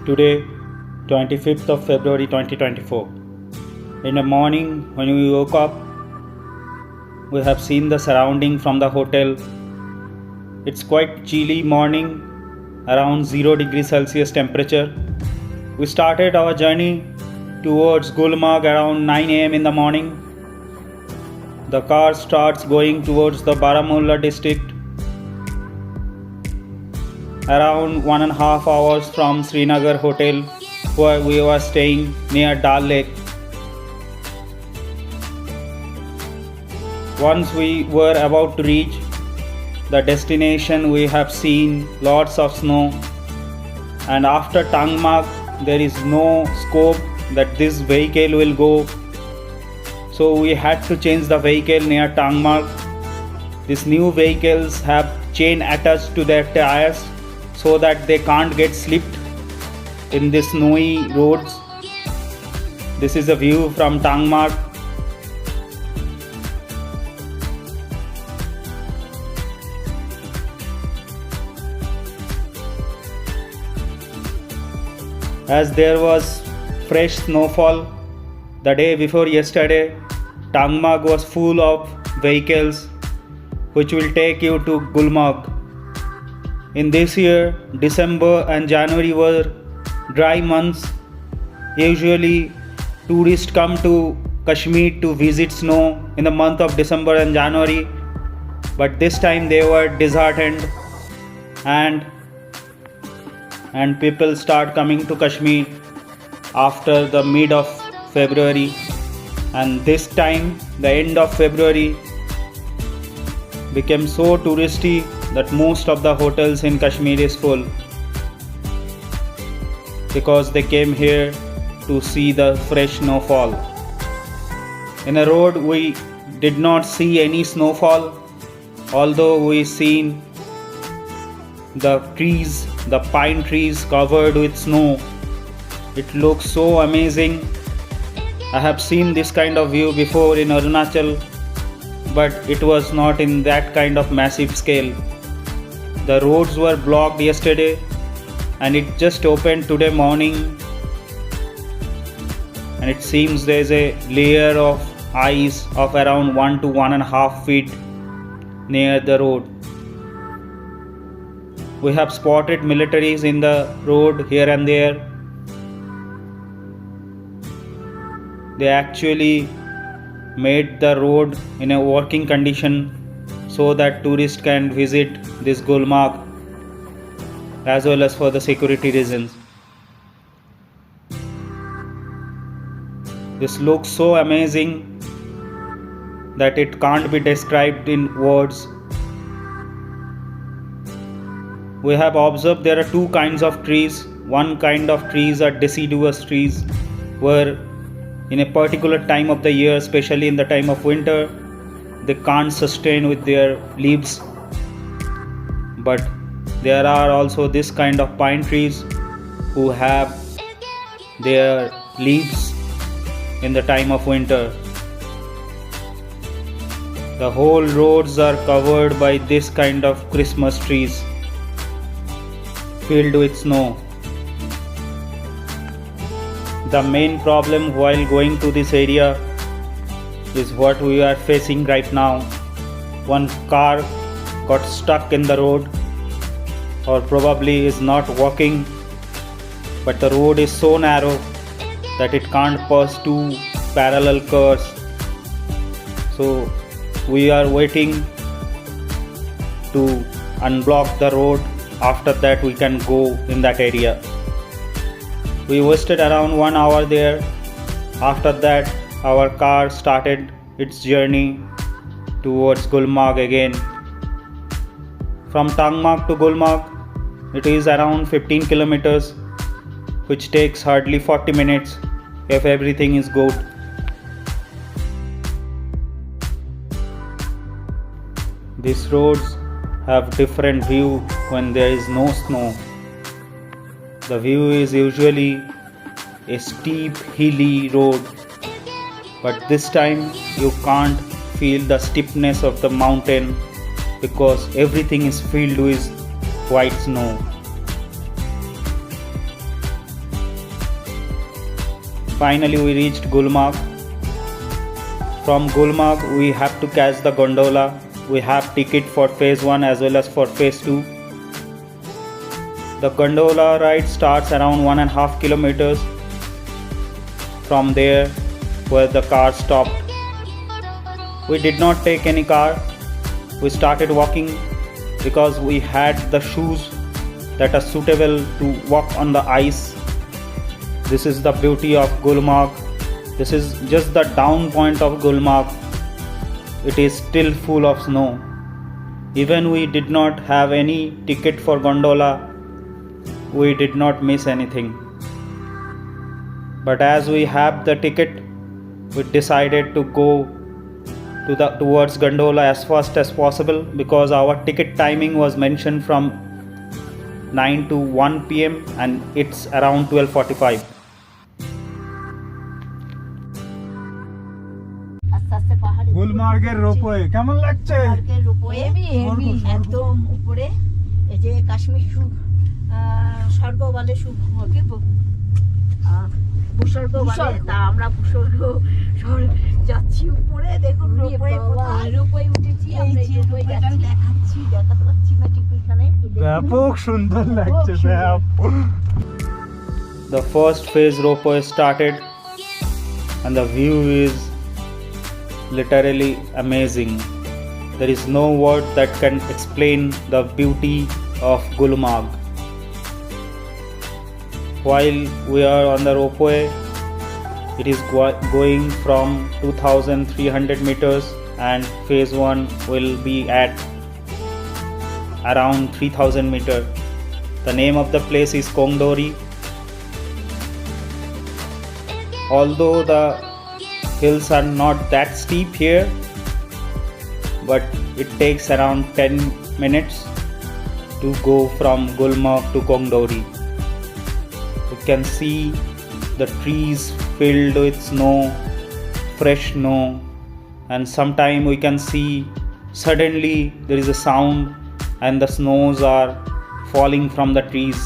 Today, 25th of February 2024. In the morning, when we woke up, we have seen the surrounding from the hotel. It's quite chilly morning, around 0 degrees Celsius temperature. We started our journey towards Gulmarg around 9 am in the morning. The car starts going towards the Baramulla district. Around 1.5 hours from Srinagar hotel where we were staying near Dal Lake. Once we were about to reach the destination, we have seen lots of snow, and after Tangmarg there is no scope that this vehicle will go, so we had to change the vehicle near Tangmarg. These new vehicles have chain attached to their tires so that they can't get slipped in the snowy roads. This is a view from Tangmarg. As there was fresh snowfall the day before yesterday, Tangmarg was full of vehicles which will take you to Gulmarg. In this year, December and January were dry months. Usually, tourists come to Kashmir to visit snow in the month of December and January, but this time they were disheartened and people start coming to Kashmir after the mid of February, and this time the end of February became so touristy that most of the hotels in Kashmir is full because they came here to see the fresh snowfall. In the road we did not see any snowfall, although we seen the trees, the pine trees covered with snow. It looks so amazing. I have seen this kind of view before in Arunachal, but it was not in that kind of massive scale. The roads were blocked yesterday and it just opened today morning, and it seems there is a layer of ice of around 1 to 1.5 feet near the road. We have spotted militaries in the road here and there. They actually made the road in a working condition so that tourists can visit this Gulmarg, as well as for the security reasons. This looks so amazing that it can't be described in words. We have observed there are two kinds of trees. One kind of trees are deciduous trees, where in a particular time of the year, especially in the time of winter, they can't sustain with their leaves. But there are also this kind of pine trees who have their leaves in the time of winter. The whole roads are covered by this kind of Christmas trees filled with snow. The main problem while going to this area is what we are facing right now. One car got stuck in the road, or probably is not working, but the road is so narrow that it can't pass two parallel cars. So we are waiting to unblock the road. After that we can go in that area. We wasted around 1 hour there. After that our car started its journey towards Gulmarg again. From Tangmarg to Gulmarg it is around 15 kilometers, which takes hardly 40 minutes if everything is good. These roads have different view when there is no snow. The view is usually a steep hilly road, but this time you can't feel the steepness of the mountain because everything is filled with white snow. finally we reached Gulmarg. From Gulmarg we have to catch the gondola. We have ticket for phase 1 as well as for phase 2. The gondola ride starts around 1.5 kilometers from there where the car stopped. We did not take any car. We started walking because we had the shoes that are suitable to walk on the ice. This is the beauty of Gulmarg. This is just the down point of Gulmarg. It is still full of snow. Even we did not have any ticket for gondola, we did not miss anything. But as we have the ticket, we decided to go towards gondola as fast as possible because our ticket timing was mentioned from 9 to 1 p.m. and it's around 12:45. গুলমার্গের ropeway কেমন লাগছে? একদম উপরে এই যে কাশ্মীর স্বর্গ বলে ভূস্বর্গ বলে, তা আমরা ভূস্বর্গ যাচ্ছি উপরে। দেখুন রোপওয়ে উঠেছি, আমরা এই রোপওয়েটা দেখাচ্ছি, দেখাতে পাচ্ছি না ঠিক এখানে। ব্যাপক সুন্দর লাগছে। The first phase ropeway started and the view is literally amazing. There is no word that can explain the beauty of Gulmarg. While we are on the ropeway, it is going from 2300 meters and phase 1 will be at around 3000 meters. The name of the place is Gondola. Although the hills are not that steep here, but it takes around 10 minutes to go from Gulmarg to Gondola. You can see the trees filled with snow, fresh snow, and sometime we can see suddenly there is a sound and the snows are falling from the trees.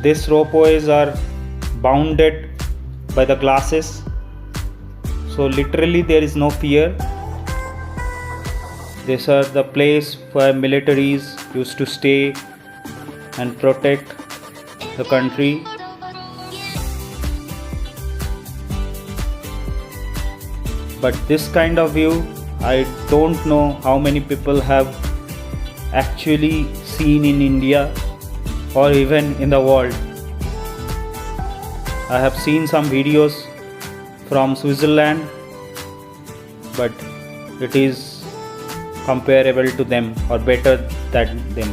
These ropeways are bounded by the glasses, so literally there is no fear. These are the place where militaries used to stay and protect the country. But this kind of view, I don't know how many people have actually seen in India or even in the world. I have seen some videos from Switzerland, but it is comparable to them or better than them.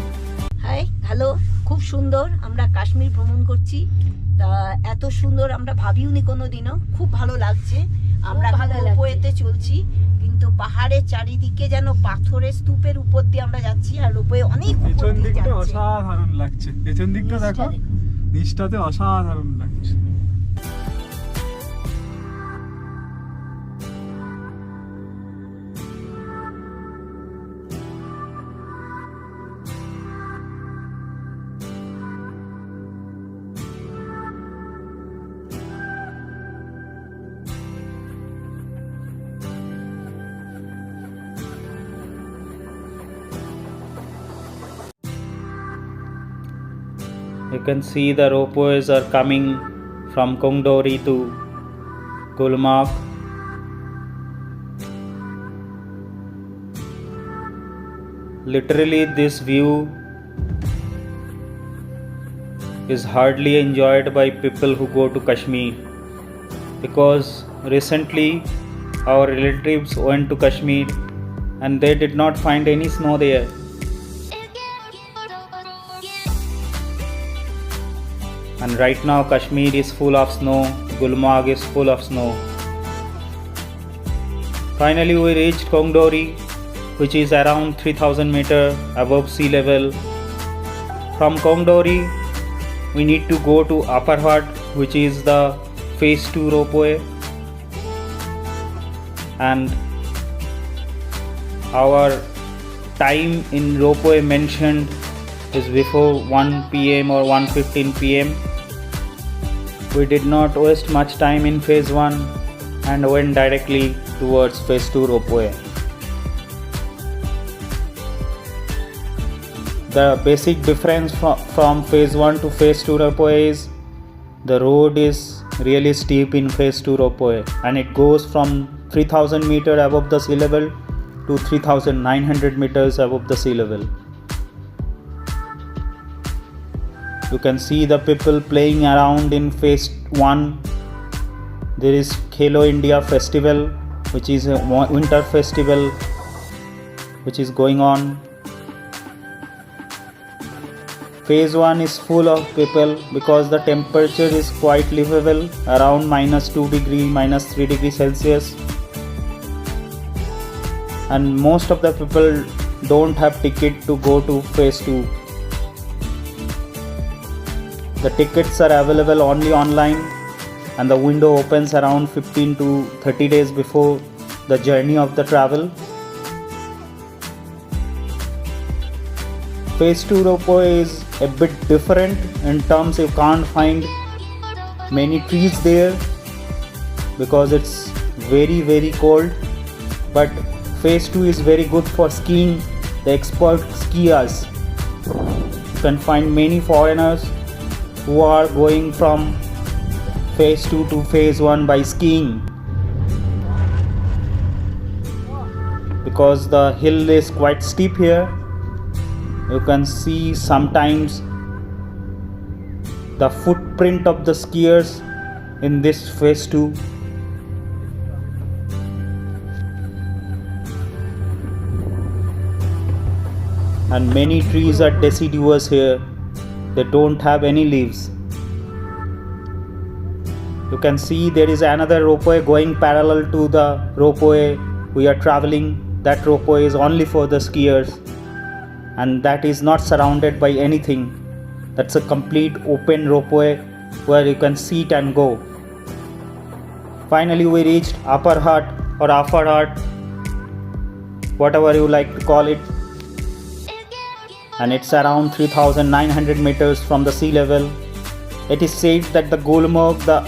Hi, hello, খুব সুন্দর। আমরা কাশ্মীর ভ্রমণ করছি, তা এত সুন্দর আমরা ভাবিওনি কোনোদিনও। খুব ভালো লাগছে। আমরা রোপওয়েতে চলছি, কিন্তু পাহাড়ের চারিদিকে যেন পাথরের স্তূপের উপর দিয়ে আমরা যাচ্ছি, আর রোপওয়ে অনেক পেছন দিকটা অসাধারণ লাগছে। পেছন দিকটা দেখো, নিচটাতে অসাধারণ লাগছে। You can see the ropeways are coming from Gondola to Gulmarg. Literally this view is hardly enjoyed by people who go to Kashmir, because recently our relatives went to Kashmir and they did not find any snow there. And right now Kashmir is full of snow, Gulmarg is full of snow. Finally we reached Gondola, which is around 3000 meters above sea level. From Gondola we need to go to Upper Hut, which is the phase 2 ropeway, and our time in ropeway mentioned is before 1 pm or 1:15 pm. We did not waste much time in phase 1 and went directly towards phase 2 ropeway. The basic difference from phase 1 to phase 2 ropeway is the road is really steep in phase 2 ropeway, and it goes from 3000 meter above the sea level to 3900 meters above the sea level. You can see the people playing around in phase 1. There is Khelo India festival, which is a winter festival which is going on. Phase 1 is full of people because the temperature is quite livable, around -2 degree, -3 degrees Celsius. And most of the people don't have ticket to go to phase 2. The tickets are available only online, and the window opens around 15 to 30 days before the journey of the travel. Phase 2 ropeway is a bit different in terms you can't find many trees there because it's very cold, but phase 2 is very good for skiing. The expert skiers, you can find many foreigners who are going from phase 2 to phase 1 by skiing because the hill is quite steep here. You can see sometimes the footprint of the skiers in this phase 2. And many trees are deciduous here. They don't have any leaves. You can see there is another ropeway going parallel to the ropeway we are traveling. That ropeway is only for the skiers, and that is not surrounded by anything. That's a complete open ropeway where you can sit and go. Finally we reached upper hut or upper hut, whatever you like to call it, and it's around 3900 meters from the sea level. It is said that the Gulmarg, the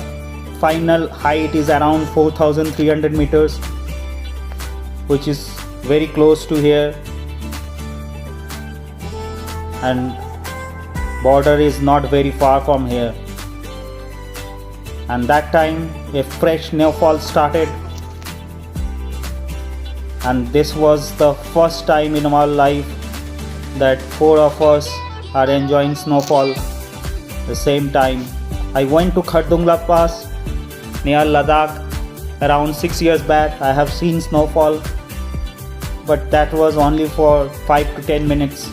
final height is around 4300 meters, which is very close to here, and border is not very far from here. And that time a fresh snowfall started, and this was the first time in our life that 4 of us are enjoying snowfall the same time. I went to Gondola Pass near Ladakh around 6 years back. I have seen snowfall, but that was only for 5 to 10 minutes.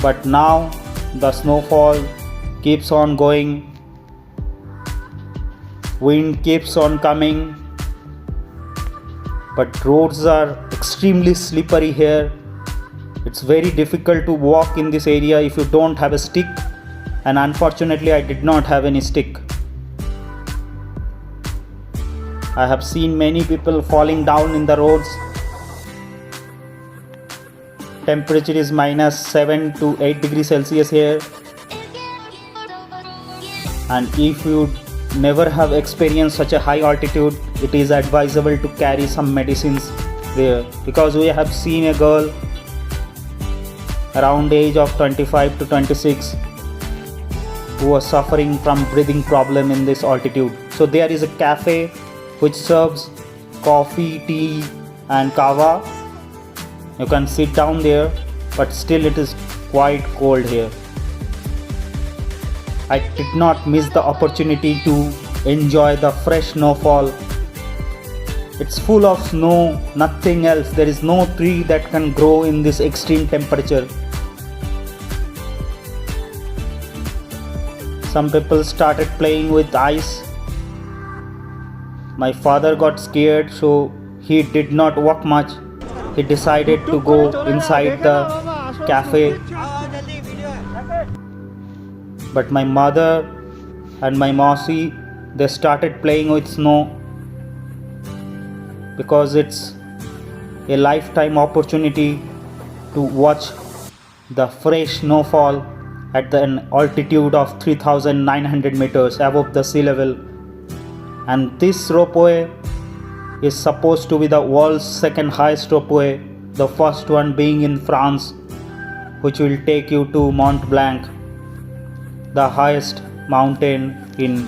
But now the snowfall keeps on going, wind keeps on coming, but roads are extremely slippery here. It's very difficult to walk in this area if you don't have a stick, and unfortunately I did not have any stick. I have seen many people falling down in the roads. Temperature is -7 to 8 degrees Celsius here, and if you never have experienced such a high altitude, it is advisable to carry some medicines there, because we have seen a girl around age of 25 to 26 who was suffering from breathing problem in this altitude. So there is a cafe which serves coffee, tea and kava. You can sit down there, but still it is quite cold here. I did not miss the opportunity to enjoy the fresh snowfall. It's full of snow, nothing else. There is no tree that can grow in this extreme temperature. Some people started playing with ice. My father got scared, so he did not walk much. He decided to go inside the cafe. But my mother and my Mausi, they started playing with snow because it's a lifetime opportunity to watch the fresh snowfall at an altitude of 3,900 meters above the sea level. And this ropeway is supposed to be the world's second highest ropeway, the first one being in France, which will take you to Mont Blanc, the highest mountain in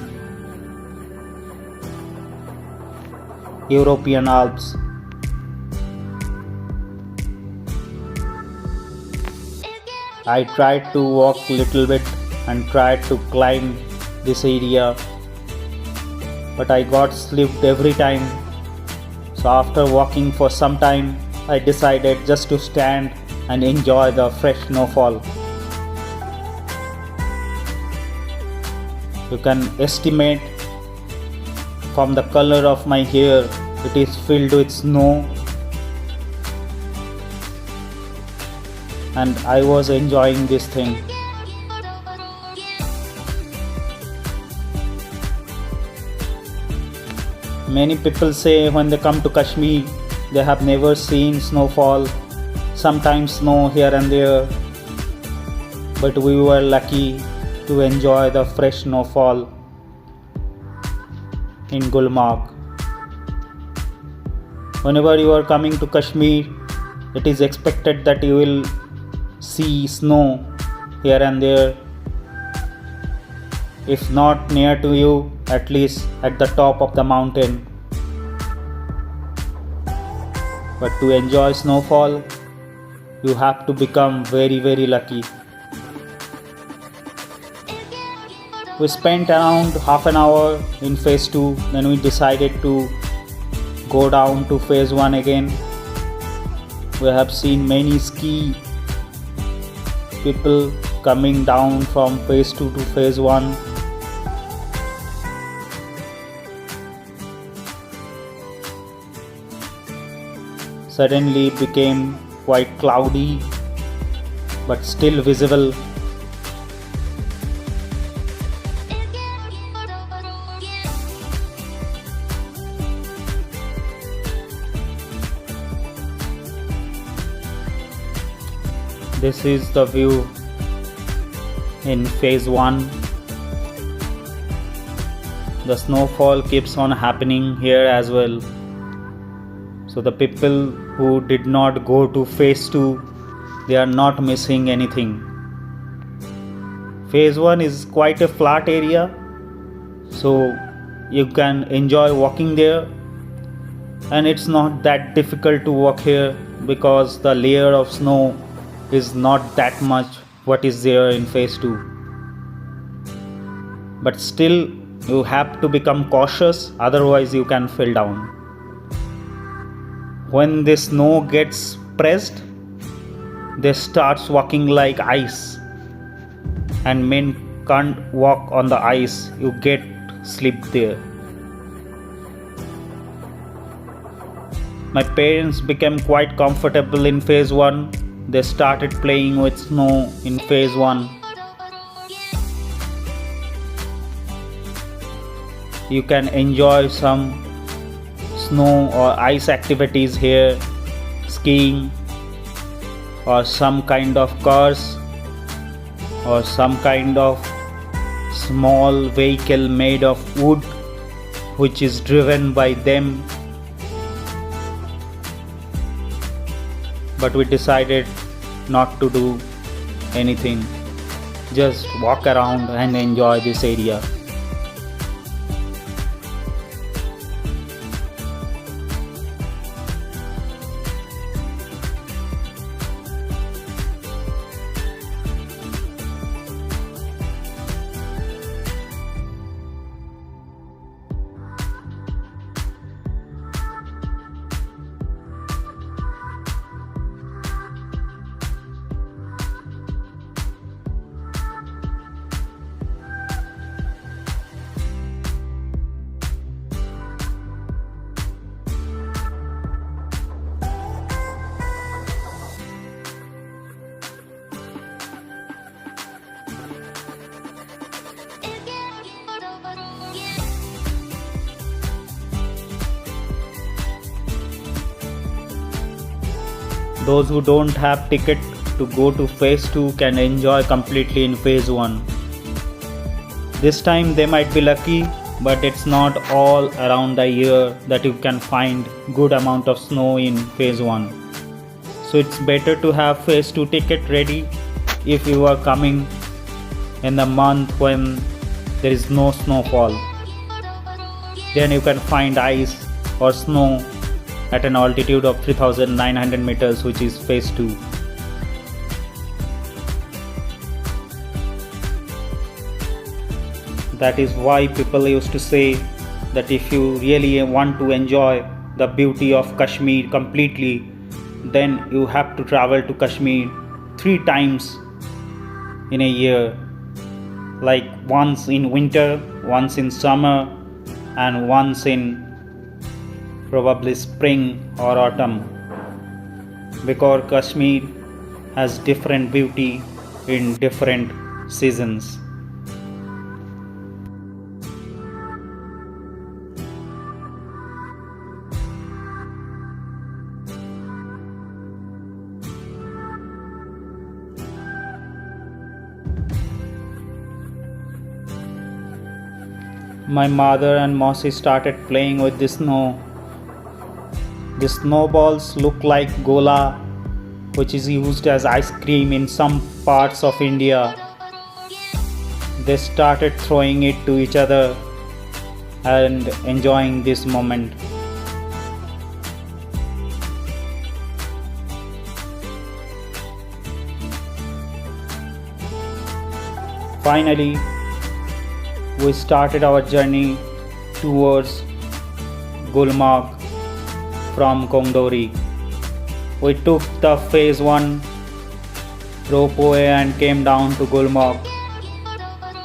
European Alps. I tried to walk a little bit and tried to climb this area, but I got slipped every time. So after walking for some time, I decided just to stand and enjoy the fresh snowfall. You can estimate from the color of my hair, it is filled with snow, and I was enjoying this thing. Many people say when they come to Kashmir, they have never seen snowfall, sometimes snow here and there, but we were lucky to enjoy the fresh snowfall in Gulmarg. Whenever you are coming to Kashmir, it is expected that you will see snow here and there, if not near to you, at least at the top of the mountain. But to enjoy snowfall, you have to become very, very lucky. We spent around half an hour in phase 2, then we decided to go down to phase 1 again. We have seen many ski people coming down from phase 2 to phase 1. Suddenly it became quite cloudy, but still visible. This is the view in phase 1. The snowfall keeps on happening here as well. So the people who did not go to phase 2, they are not missing anything. Phase 1 is quite a flat area, so you can enjoy walking there, and it's not that difficult to walk here because the layer of snow is not that much what is there in phase 2. But still you have to become cautious, otherwise you can fall down. When the snow gets pressed, they starts walking like ice, and men can't walk on the ice, you get slipped there. My parents became quite comfortable in phase 1. They started playing with snow in phase 1. You can enjoy some snow or ice activities here, skiing, or some kind of cars, or some kind of small vehicle made of wood which is driven by them. But we decided not to do anything, just walk around and enjoy this area. Those who don't have ticket to go to Phase 2 can enjoy completely in Phase 1. This time they might be lucky, but it's not all around the year that you can find good amount of snow in Phase 1. So it's better to have Phase 2 ticket ready if you are coming in the month when there is no snowfall. Then you can find ice or snow at an altitude of 3,900 meters, which is Phase 2. That is why people used to say that if you really want to enjoy the beauty of Kashmir completely, then you have to travel to Kashmir 3 times in a year, like once in winter, once in summer, and once in probably spring or autumn, because Kashmir has different beauty in different seasons. My mother and Mossy started playing with the snow. The snowballs look like gola, which is used as ice cream in some parts of India. They started throwing it to each other and enjoying this moment. Finally, we started our journey towards Gulmarg from Gondola. We took the Phase 1 ropeway and came down to Gulmarg.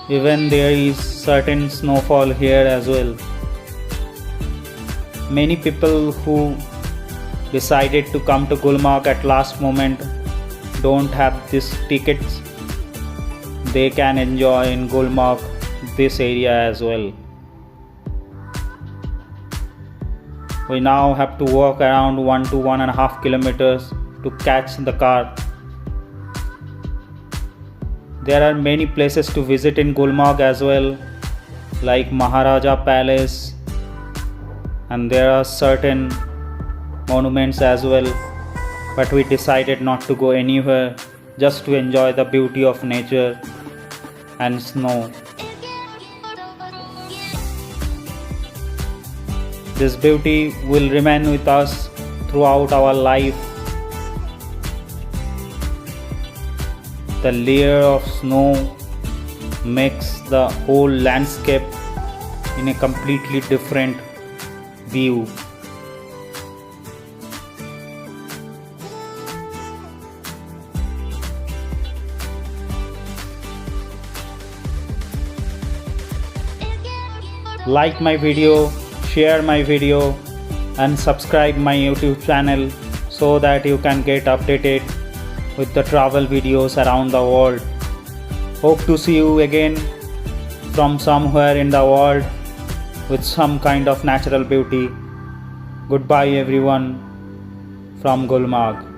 Even there is certain snowfall here as well. Many people who decided to come to Gulmarg at last moment don't have these tickets. They can enjoy in Gulmarg this area as well. We now have to walk around 1 to 1.5 kilometers to catch the car. There are many places to visit in Gulmarg as well, like Maharaja Palace, and there are certain monuments as well, but we decided not to go anywhere, just to enjoy the beauty of nature and snow. This beauty will remain with us throughout our life. The layer of snow makes the whole landscape in a completely different view. Like my video, share my video, and subscribe my YouTube channel so that you can get updated with the travel videos around the world. Hope to see you again from somewhere in the world with some kind of natural beauty. Goodbye everyone from Gulmarg.